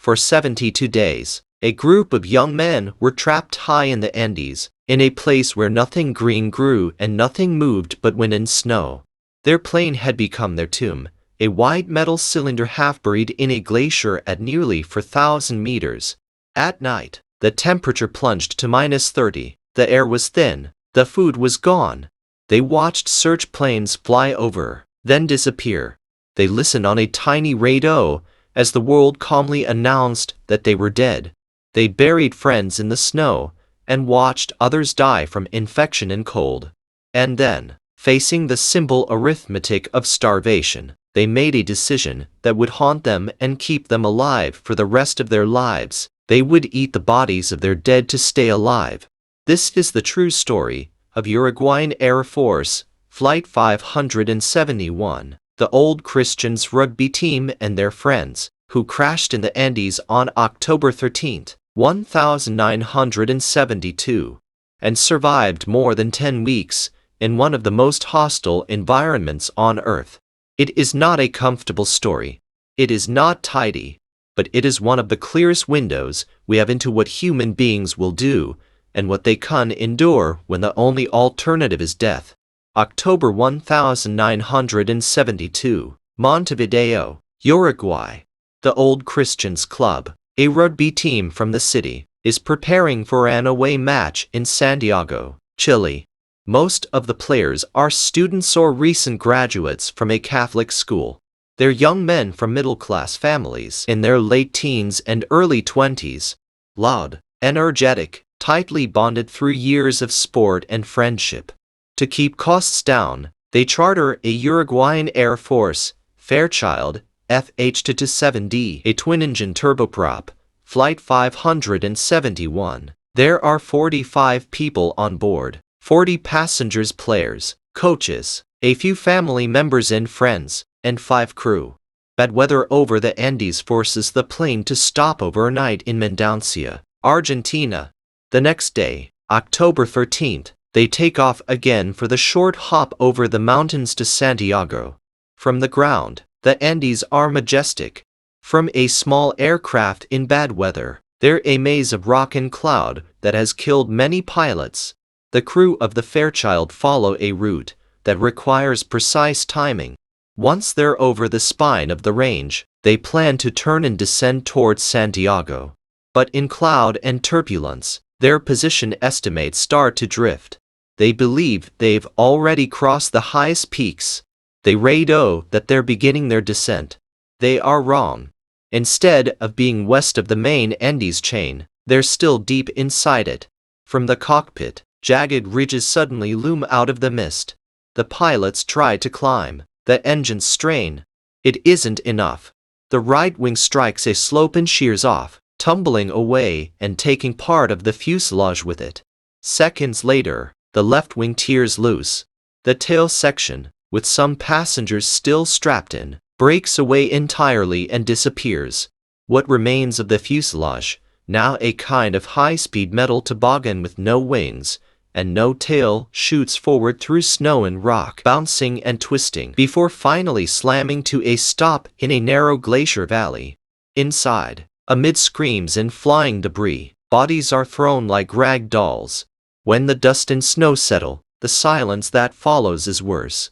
For 72 days, a group of young men were trapped high in the Andes, in a place where nothing green grew and nothing moved but wind and snow. Their plane had become their tomb, a white metal cylinder half buried in a glacier at nearly 4,000 meters. At night, the temperature plunged to -30, the air was thin, the food was gone. They watched search planes fly over, then disappear. They listened on a tiny radio as the world calmly announced that they were dead. They buried friends in the snow and watched others die from infection and cold. And then, facing the simple arithmetic of starvation, they made a decision that would haunt them and keep them alive for the rest of their lives. They would eat the bodies of their dead to stay alive. This is the true story of Uruguayan Air Force Flight 571, the old Christians rugby team and their friends, who crashed in the Andes on October 13, 1972, and survived more than 10 weeks in one of the most hostile environments on Earth. It is not a comfortable story. It is not tidy, but it is one of the clearest windows we have into what human beings will do and what they can endure when the only alternative is death. October 1972, Montevideo, Uruguay. The Old Christians Club, a rugby team from the city, is preparing for an away match in Santiago, Chile. Most of the players are students or recent graduates from a Catholic school. They're young men from middle-class families in their late teens and early 20s, loud, energetic, tightly bonded through years of sport and friendship. To keep costs down, they charter a Uruguayan Air Force Fairchild FH-27D, a twin-engine turboprop, Flight 571. There are 45 people on board, 40 passengers, players, coaches, a few family members and friends, and 5 crew. Bad weather over the Andes forces the plane to stop overnight in Mendoza, Argentina. The next day, October 13th, they take off again for the short hop over the mountains to Santiago. From the ground, the Andes are majestic. From a small aircraft in bad weather, they're a maze of rock and cloud that has killed many pilots. The crew of the Fairchild follow a route that requires precise timing. Once they're over the spine of the range, they plan to turn and descend towards Santiago. But in cloud and turbulence, their position estimates start to drift. They believe they've already crossed the highest peaks. They radio that they're beginning their descent. They are wrong. Instead of being west of the main Andes chain, they're still deep inside it. From the cockpit, jagged ridges suddenly loom out of the mist. The pilots try to climb. The engines strain. It isn't enough. The right wing strikes a slope and shears off, tumbling away and taking part of the fuselage with it. Seconds later, the left wing tears loose. The tail section, with some passengers still strapped in, breaks away entirely and disappears. What remains of the fuselage, now a kind of high-speed metal toboggan with no wings and no tail, shoots forward through snow and rock, bouncing and twisting before finally slamming to a stop in a narrow glacier valley. Inside, amid screams and flying debris, bodies are thrown like rag dolls. When the dust and snow settle, the silence that follows is worse.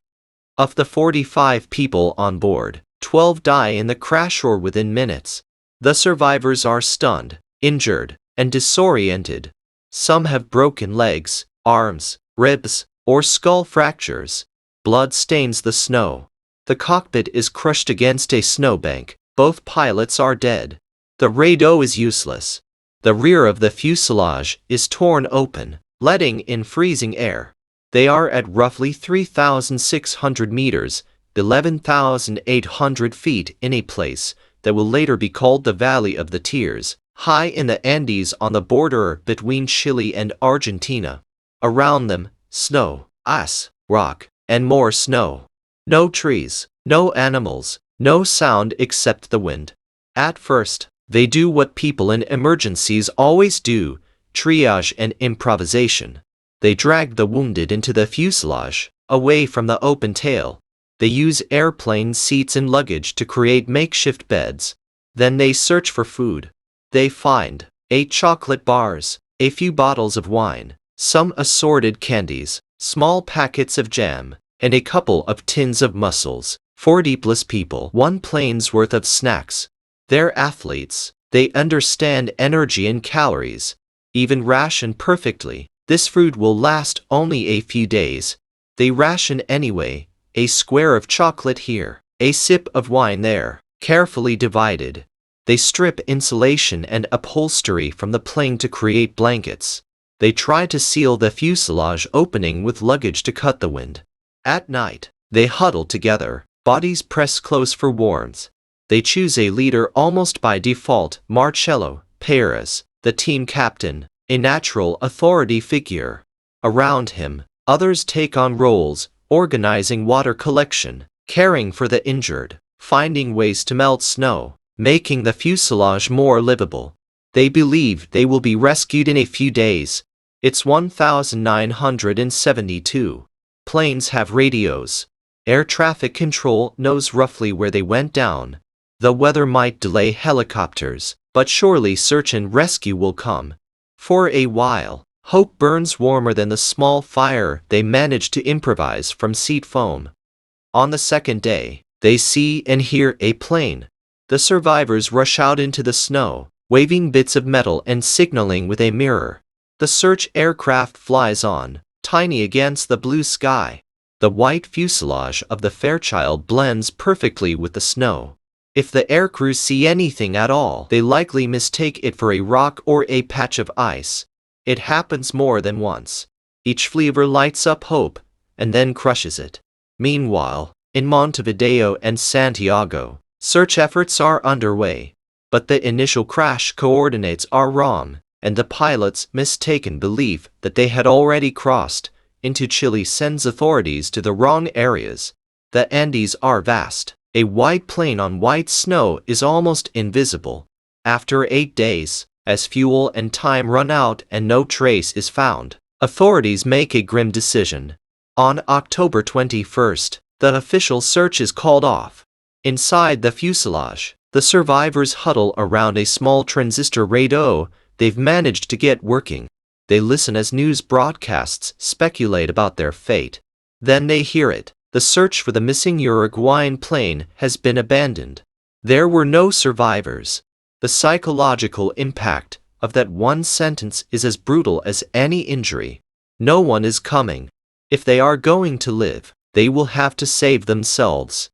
Of the 45 people on board, 12 die in the crash or within minutes. The survivors are stunned, injured, and disoriented. Some have broken legs, arms, ribs, or skull fractures. Blood stains the snow. The cockpit is crushed against a snowbank. Both pilots are dead. The radio is useless. The rear of the fuselage is torn open, letting in freezing air. They are at roughly 3,600 meters, 11,800 feet, in a place that will later be called the Valley of the Tears, high in the Andes on the border between Chile and Argentina. Around them, snow, ice, rock, and more snow. No trees, no animals, no sound except the wind. At first, they do what people in emergencies always do: triage and improvisation. They drag the wounded into the fuselage, away from the open tail. They use airplane seats and luggage to create makeshift beds. Then they search for food. They find 8 chocolate bars, a few bottles of wine, some assorted candies, small packets of jam, and a couple of tins of mussels. 40 plus people, 1 plane's worth of snacks. They're athletes. They understand energy and calories. Even ration perfectly. This food will last only a few days. They ration anyway. A square of chocolate here, a sip of wine there, carefully divided. They strip insulation and upholstery from the plane to create blankets. They try to seal the fuselage opening with luggage to cut the wind. At night, they huddle together, bodies pressed close for warmth. They choose a leader almost by default, Marcello Perez, the team captain, a natural authority figure. Around him, others take on roles, organizing water collection, caring for the injured, finding ways to melt snow, making the fuselage more livable. They believe they will be rescued in a few days. It's 1972. Planes have radios. Air traffic control knows roughly where they went down. The weather might delay helicopters, but surely search and rescue will come. For a while, hope burns warmer than the small fire they manage to improvise from seat foam. On the second day, they see and hear a plane. The survivors rush out into the snow, waving bits of metal and signaling with a mirror. The search aircraft flies on, tiny against the blue sky. The white fuselage of the Fairchild blends perfectly with the snow. If the aircrew see anything at all, they likely mistake it for a rock or a patch of ice. It happens more than once. Each flavor lights up hope, and then crushes it. Meanwhile, in Montevideo and Santiago, search efforts are underway. But the initial crash coordinates are wrong, and the pilot's mistaken belief that they had already crossed into Chile sends authorities to the wrong areas. The Andes are vast. A white plane on white snow is almost invisible. After 8 days, as fuel and time run out and no trace is found, authorities make a grim decision. On October 21st, the official search is called off. Inside the fuselage, the survivors huddle around a small transistor radio they've managed to get working. They listen as news broadcasts speculate about their fate. Then they hear it. The search for the missing Uruguayan plane has been abandoned. There were no survivors. The psychological impact of that one sentence is as brutal as any injury. No one is coming. If they are going to live, they will have to save themselves.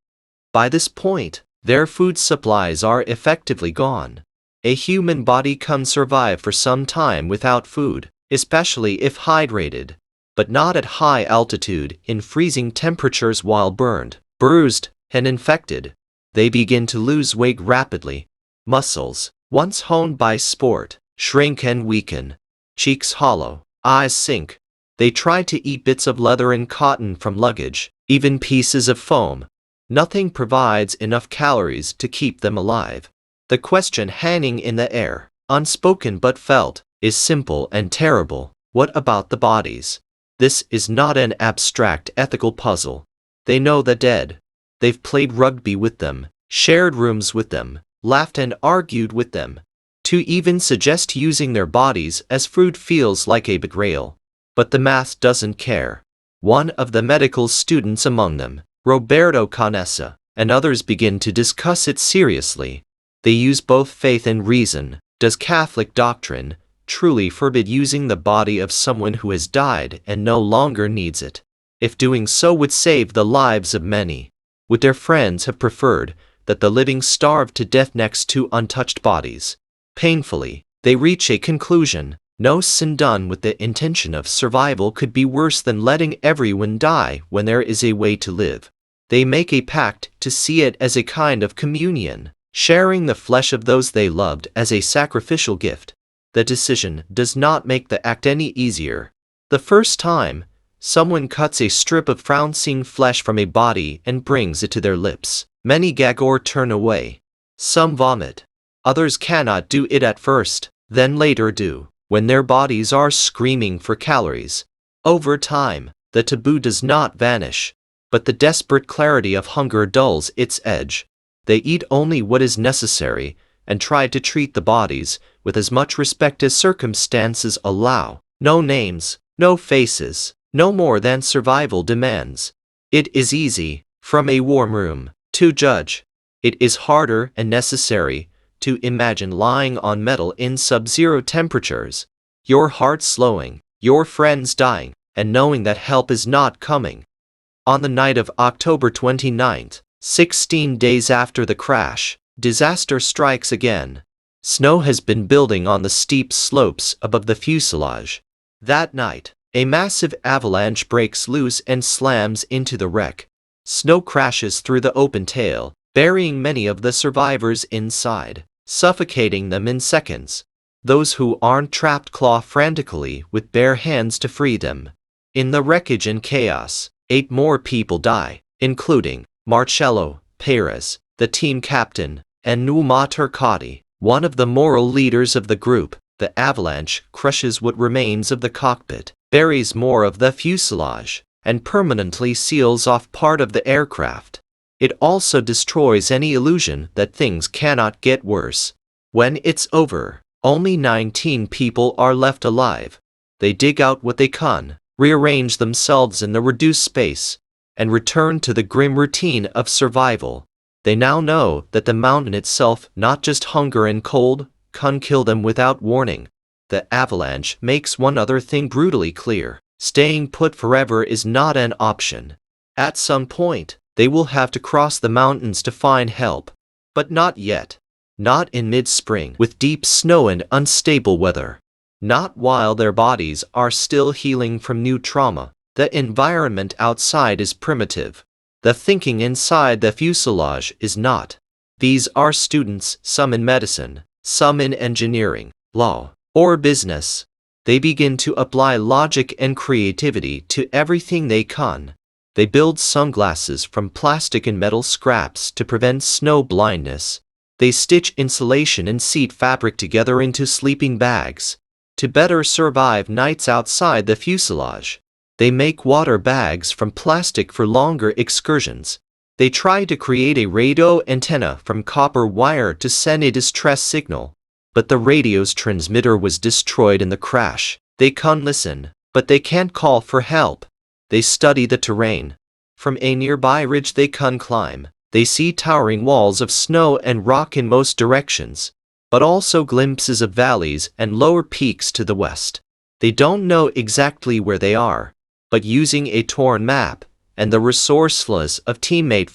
By this point, their food supplies are effectively gone. A human body can survive for some time without food, especially if hydrated, but not at high altitude in freezing temperatures while burned, bruised, and infected. They begin to lose weight rapidly. Muscles, once honed by sport, shrink and weaken. Cheeks hollow, eyes sink. They try to eat bits of leather and cotton from luggage, even pieces of foam. Nothing provides enough calories to keep them alive. The question hanging in the air, unspoken but felt, is simple and terrible. What about the bodies? This is not an abstract ethical puzzle. They know the dead. They've played rugby with them, shared rooms with them, laughed and argued with them. To even suggest using their bodies as food feels like a betrayal. But the math doesn't care. One of the medical students among them, Roberto Canessa, and others begin to discuss it seriously. They use both faith and reason. Does Catholic doctrine truly forbid using the body of someone who has died and no longer needs it? If doing so would save the lives of many, would their friends have preferred that the living starve to death next to untouched bodies? Painfully, they reach a conclusion. No sin done with the intention of survival could be worse than letting everyone die when there is a way to live. They make a pact to see it as a kind of communion, sharing the flesh of those they loved as a sacrificial gift. The decision does not make the act any easier. The first time, someone cuts a strip of flouncing flesh from a body and brings it to their lips, many gag or turn away. Some vomit. Others cannot do it at first, then later do, when their bodies are screaming for calories. Over time, the taboo does not vanish, but the desperate clarity of hunger dulls its edge. They eat only what is necessary, and tried to treat the bodies with as much respect as circumstances allow. No names, no faces, no more than survival demands. It is easy, from a warm room, to judge. It is harder and necessary to imagine lying on metal in sub-zero temperatures, your heart slowing, your friends dying, and knowing that help is not coming. On the night of October 29th, 16 days after the crash, disaster strikes again. Snow has been building on the steep slopes above the fuselage. That night, a massive avalanche breaks loose and slams into the wreck. Snow crashes through the open tail, burying many of the survivors inside, suffocating them in seconds. Those who aren't trapped claw frantically with bare hands to free them. In the wreckage and chaos, 8 more people die, including Marcello Perez, the team captain, and Numa Turcotti, one of the moral leaders of the group. The avalanche crushes what remains of the cockpit, buries more of the fuselage, and permanently seals off part of the aircraft. It also destroys any illusion that things cannot get worse. When it's over, only 19 people are left alive. They dig out what they can, rearrange themselves in the reduced space, and return to the grim routine of survival. They now know that the mountain itself, not just hunger and cold, can kill them without warning. The avalanche makes one other thing brutally clear. Staying put forever is not an option. At some point, they will have to cross the mountains to find help. But not yet. Not in mid-spring with deep snow and unstable weather. Not while their bodies are still healing from new trauma. The environment outside is primitive. The thinking inside the fuselage is not. These are students, some in medicine, some in engineering, law, or business. They begin to apply logic and creativity to everything they can. They build sunglasses from plastic and metal scraps to prevent snow blindness. They stitch insulation and seat fabric together into sleeping bags to better survive nights outside the fuselage. They make water bags from plastic for longer excursions. They try to create a radio antenna from copper wire to send a distress signal, but the radio's transmitter was destroyed in the crash. They can listen, but they can't call for help. They study the terrain. From a nearby ridge they can climb. They see towering walls of snow and rock in most directions, but also glimpses of valleys and lower peaks to the west. They don't know exactly where they are, but using a torn map and the resourcefulness of teammate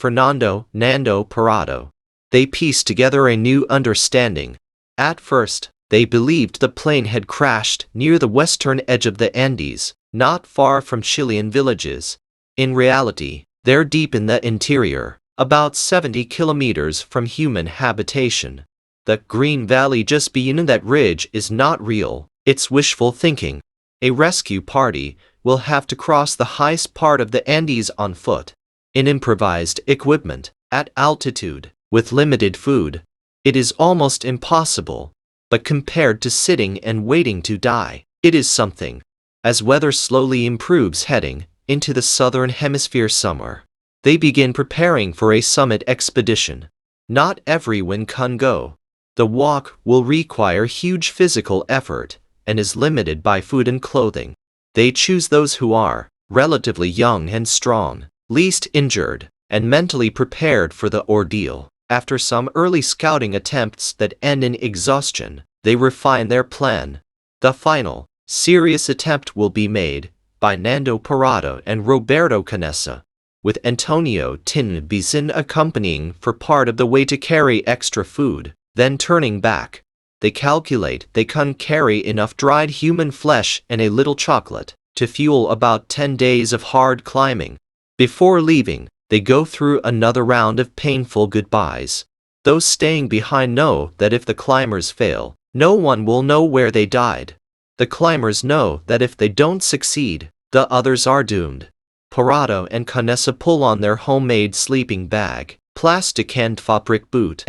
Nando Parado, they pieced together a new understanding. At first, they believed the plane had crashed near the western edge of the Andes, not far from Chilean villages. In reality, they're deep in the interior, about 70 kilometers from human habitation. The green valley just beyond that ridge is not real, it's wishful thinking. A rescue party will have to cross the highest part of the Andes on foot, in improvised equipment, at altitude, with limited food. It is almost impossible, but compared to sitting and waiting to die, it is something. As weather slowly improves heading into the southern hemisphere summer, they begin preparing for a summit expedition. Not everyone can go. The walk will require huge physical effort and is limited by food and clothing. They choose those who are relatively young and strong, least injured, and mentally prepared for the ordeal. After some early scouting attempts that end in exhaustion, they refine their plan. The final, serious attempt will be made by Nando Parado and Roberto Canessa, with Antonio Tin Bizin accompanying for part of the way to carry extra food. Then turning back, they calculate they can carry enough dried human flesh and a little chocolate to fuel about 10 days of hard climbing. Before leaving, they go through another round of painful goodbyes. Those staying behind know that if the climbers fail, no one will know where they died. The climbers know that if they don't succeed, the others are doomed. Parado and Canessa pull on their homemade sleeping bag, plastic and fabric boots,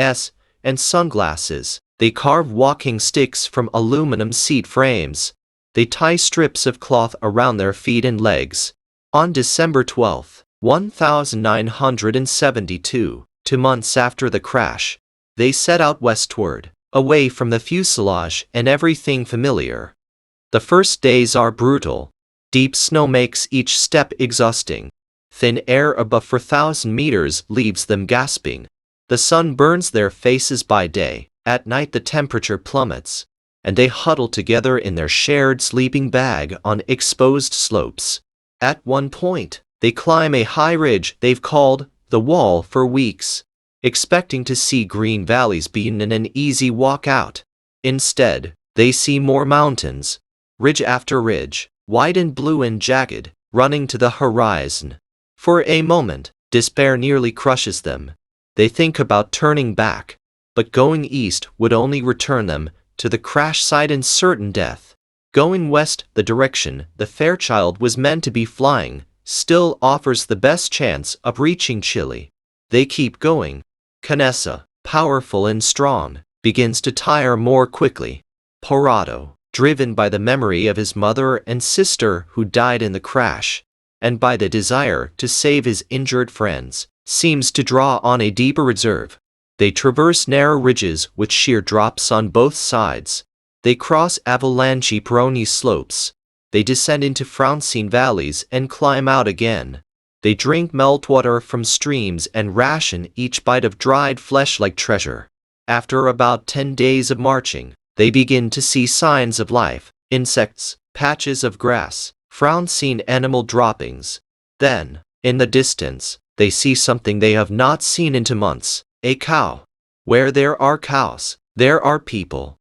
and sunglasses. They carve walking sticks from aluminum seat frames. They tie strips of cloth around their feet and legs. On December 12, 1972, 2 months after the crash, They set out westward, away from the fuselage and everything familiar. The first days are brutal. Deep snow makes each step exhausting. Thin air above 4,000 meters leaves them gasping. The sun burns their faces by day. At night the temperature plummets, and they huddle together in their shared sleeping bag on exposed slopes. At one point, they climb a high ridge they've called the Wall for weeks, expecting to see green valleys beaten in an easy walk out. Instead, they see more mountains, ridge after ridge, white and blue and jagged, running to the horizon. For a moment, despair nearly crushes them. They think about turning back, but going east would only return them to the crash site and certain death. Going west, the direction the Fairchild was meant to be flying, still offers the best chance of reaching Chile. They keep going. Canessa, powerful and strong, begins to tire more quickly. Parado, driven by the memory of his mother and sister who died in the crash, and by the desire to save his injured friends, seems to draw on a deeper reserve. They traverse narrow ridges with sheer drops on both sides. They cross avalanche-prone slopes. They descend into Francine valleys and climb out again. They drink meltwater from streams and ration each bite of dried flesh like treasure. After about 10 days of marching, they begin to see signs of life: insects, patches of grass, Francine animal droppings. Then, in the distance, they see something they have not seen into months: a cow. Where there are cows, there are people.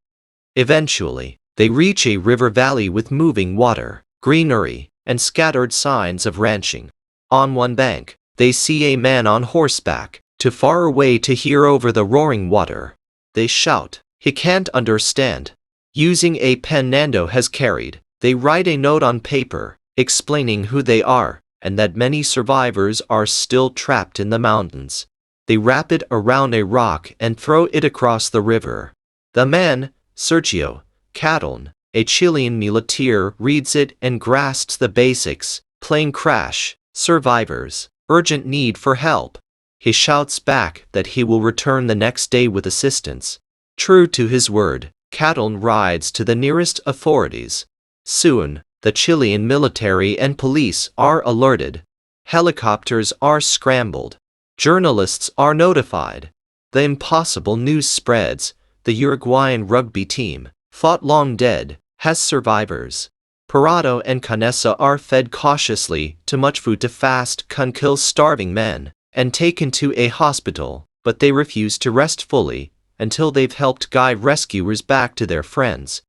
Eventually, they reach a river valley with moving water, greenery, and scattered signs of ranching. On one bank, they see a man on horseback, too far away to hear over the roaring water. They shout. He can't understand. Using a pen Nando has carried, they write a note on paper, explaining who they are, and that many survivors are still trapped in the mountains. They wrap it around a rock and throw it across the river. The man, Sergio Catalan, a Chilean muleteer, reads it and grasps the basics: plane crash, survivors, urgent need for help. He shouts back that he will return the next day with assistance. True to his word, Catalan rides to the nearest authorities. Soon, the Chilean military and police are alerted. Helicopters are scrambled. Journalists are notified. The impossible news spreads. The Uruguayan rugby team, thought long dead, has survivors. Parado and Canessa are fed cautiously too much food to fast can kill starving men, and taken to a hospital, but they refuse to rest fully until they've helped guide rescuers back to their friends.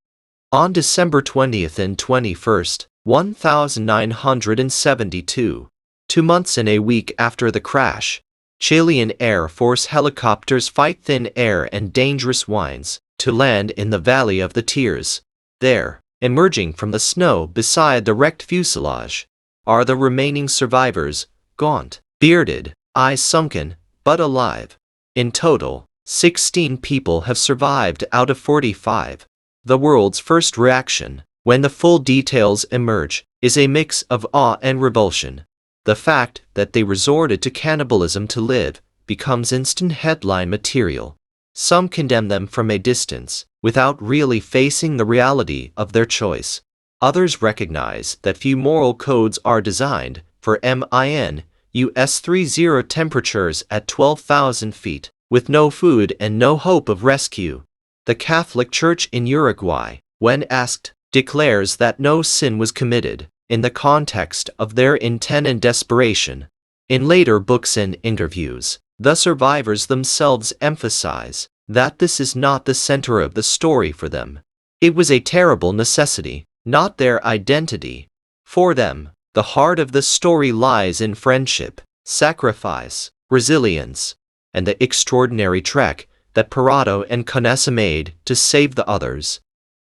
On December 20th and 21st, 1972, 2 months and a week after the crash, Chilean Air Force helicopters fight thin air and dangerous winds to land in the Valley of the Tears. There, emerging from the snow beside the wrecked fuselage, are the remaining survivors, gaunt, bearded, eyes sunken, but alive. In total, 16 people have survived out of 45. The world's first reaction, when the full details emerge, is a mix of awe and revulsion. The fact that they resorted to cannibalism to live becomes instant headline material. Some condemn them from a distance, without really facing the reality of their choice. Others recognize that few moral codes are designed for -30 temperatures at 12,000 feet, with no food and no hope of rescue. The Catholic Church in Uruguay, when asked, declares that no sin was committed in the context of their intent and desperation. In later books and interviews, the survivors themselves emphasize that this is not the center of the story for them. It was a terrible necessity, not their identity. For them, the heart of the story lies in friendship, sacrifice, resilience, and the extraordinary trek that Parado and Canessa made to save the others.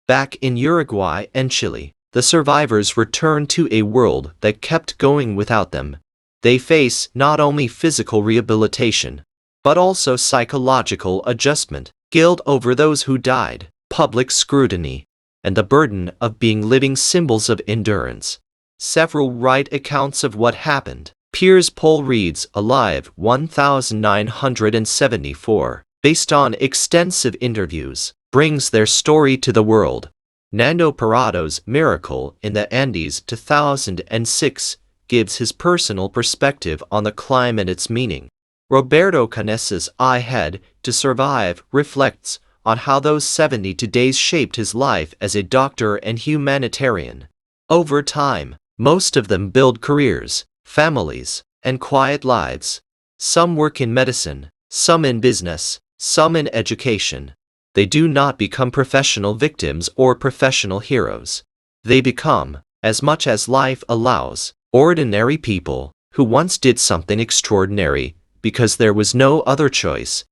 Back in Uruguay and Chile, the survivors return to a world that kept going without them. They face not only physical rehabilitation, but also psychological adjustment, guilt over those who died, public scrutiny, and the burden of being living symbols of endurance. Several write accounts of what happened. Piers Paul reads Alive 1974. based on extensive interviews, brings their story to the world. Nando Parado's Miracle in the Andes 2006 gives his personal perspective on the climb and its meaning. Roberto Canesa's I Had to Survive reflects on how those 72 days shaped his life as a doctor and humanitarian. Over time, most of them build careers, families, and quiet lives. Some work in medicine, some in business, some in education. They do not become professional victims or professional heroes. They become, as much as life allows, ordinary people who once did something extraordinary because there was no other choice.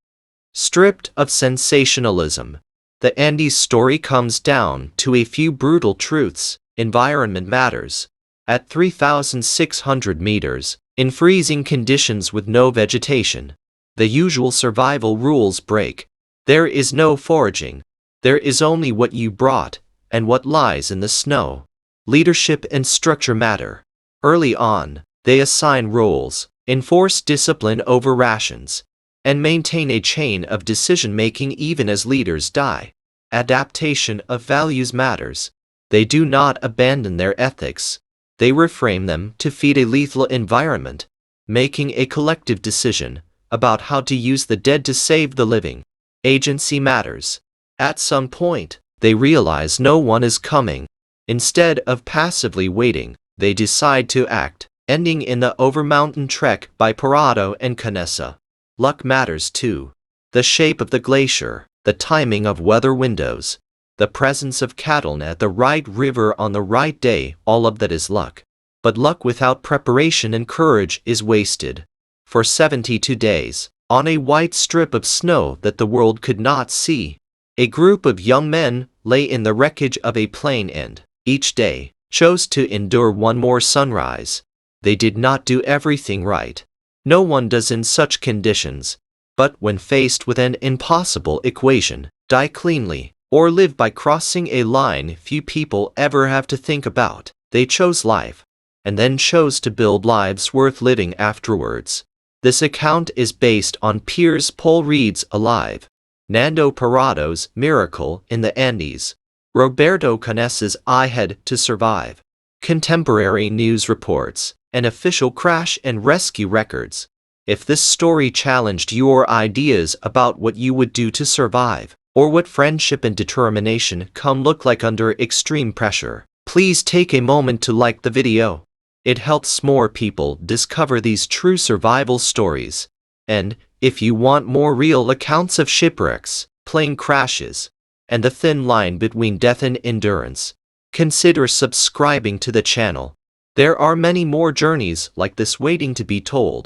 Stripped of sensationalism, the Andes story comes down to a few brutal truths. Environment matters. At 3,600 meters, in freezing conditions with no vegetation, the usual survival rules break. There is no foraging. There is only what you brought and what lies in the snow. Leadership and structure matter. Early on, they assign roles, enforce discipline over rations, and maintain a chain of decision-making even as leaders die. Adaptation of values matters. They do not abandon their ethics. They reframe them to feed a lethal environment, making a collective decision about how to use the dead to save the living. Agency matters. At some point, they realize no one is coming. Instead of passively waiting, they decide to act, ending in the Over-Mountain Trek by Parado and Canessa. Luck matters too. The shape of the glacier, the timing of weather windows, the presence of cattle at the right river on the right day, all of that is luck. But luck without preparation and courage is wasted. For 72 days, on a white strip of snow that the world could not see, a group of young men lay in the wreckage of a plane and, each day, chose to endure one more sunrise. They did not do everything right. No one does in such conditions. But when faced with an impossible equation, die cleanly, or live by crossing a line few people ever have to think about, they chose life, and then chose to build lives worth living afterwards. This account is based on Piers Paul Reed's Alive, Nando Parado's Miracle in the Andes, Roberto Canesa's I Had to Survive, contemporary news reports, and official crash and rescue records. If this story challenged your ideas about what you would do to survive, or what friendship and determination can look like under extreme pressure, please take a moment to like the video. It helps more people discover these true survival stories. And, if you want more real accounts of shipwrecks, plane crashes, and the thin line between death and endurance, consider subscribing to the channel. There are many more journeys like this waiting to be told.